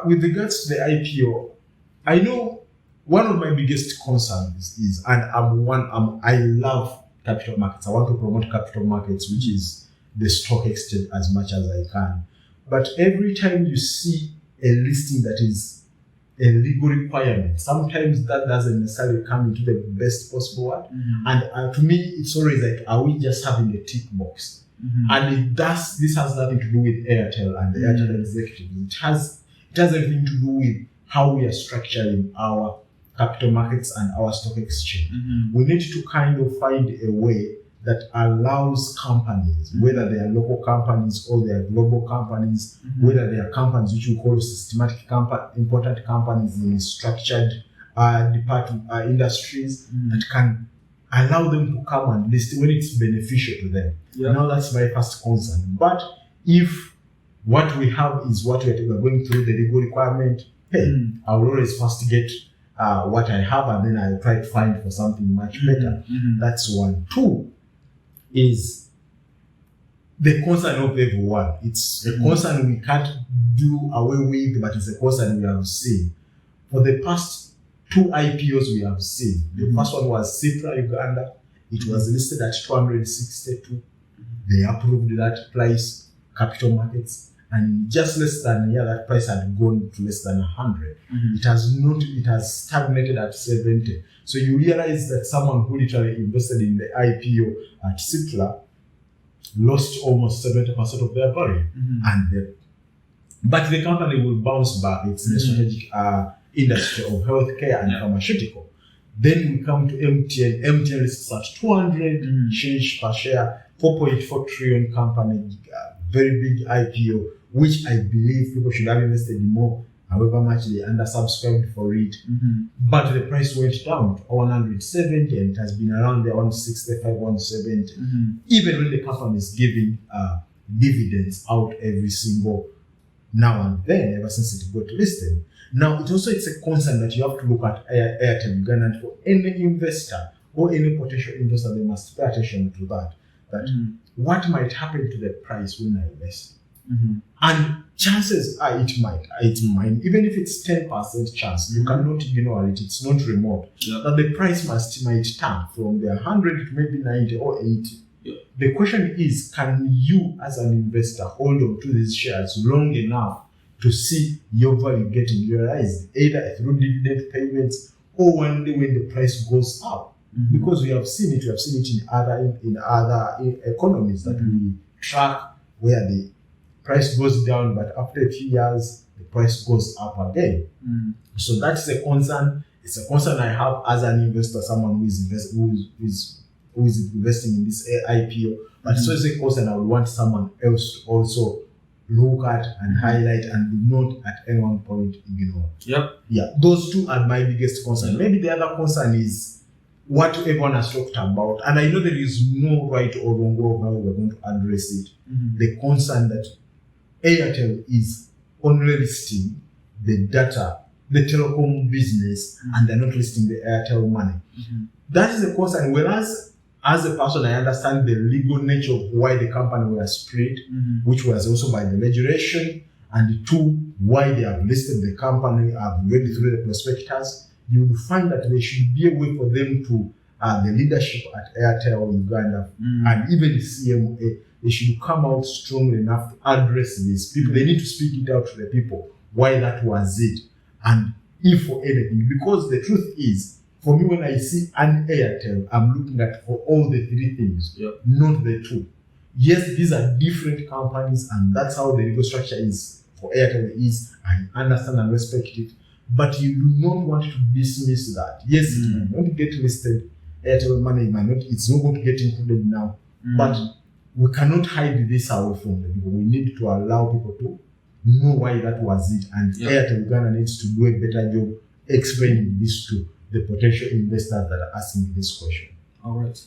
With regards to the IPO, I know one of my biggest concerns is, and I love capital markets. I want to promote capital markets, which is the stock exchange, as much as I can. But every time you see a listing that is a legal requirement, sometimes that doesn't necessarily come into the best possible one. And to me, it's always like, are we just having a tick box? And this has nothing to do with Airtel and the Airtel executives. It has everything to do with how we are structuring our capital markets and our stock exchange. We need to kind of find a way that allows companies, whether they are local companies or they are global companies, whether they are companies which we call systematic important companies in structured industries, that can allow them to come and list when it's beneficial to them. Now that's my first concern. But if what we have is what we're going through the legal requirement, I will always first get what I have, and then I'll try to find for something much better. That's one. Two is the concern of everyone. It's a concern we can't do away with, but it's a concern we have seen. For the past 2 IPOs we have seen. The first one was Cipla Uganda. It was listed at 262. They approved that price, capital markets, and just less than a year, that price had gone to less than 100. It has stagnated at 70. So you realize that someone who literally invested in the IPO at Cipla lost almost 70% of their value. But the company will bounce back. It's in the strategic industry of healthcare and pharmaceutical. Then we come to MTN. MTN lists at 200 change per share, 4.4 trillion company, very big IPO, which I believe people should have invested in more, however much they undersubscribed for it. But the price went down to 170, and it has been around there 165, 170. Even when the company is giving dividends out every single now and then, ever since it got listed. Now, it's a concern that you have to look at Airtel Uganda, and for any investor or any potential investor, they must pay attention to that. What might happen to the price when I invest? And chances are it might, even if it's 10% chance, you cannot ignore it, it's not remote, that the price might turn from the 100 to maybe 90 or 80. The question is, can you as an investor hold on to these shares long enough to see your value getting realized, either through dividend payments or one day when the price goes up? Because we have seen it in other economies that we track, where the price goes down, but after a few years the price goes up again. So that's a concern. It's a concern I have as an investor, someone who is investing in this IPO. But it's also a concern I would want someone else to also look at and highlight and not at any one point ignore. Those two are my biggest concern. Maybe the other concern is what everyone has talked about, and I know there is no right or wrong way of how we're going to address it. The concern that Airtel is only listing the data, the telecom business, and they're not listing the Airtel Money. That is a concern. Whereas, as a person, I understand the legal nature of why the company was split, which was also by the legislation, and two, why they have listed the company, have read through the prospectus. You will find that there should be a way for them to, the leadership at Airtel Uganda and even the CMA, they should come out strongly enough to address these people. They need to speak it out to the people, why that was it, and if for anything. Because the truth is, for me, when I see an Airtel, I'm looking at for all the 3 things, not the 2. Yes, these are different companies, and that's how the legal structure is for Airtel is. I understand and respect it. But you do not want to dismiss that. Yes, it might not get listed. Airtel Money might not, it's not going to get included now. But we cannot hide this away from the people. We need to allow people to know why that was it. And Airtel Uganda needs to do a better job explaining this to the potential investors that are asking this question. All right.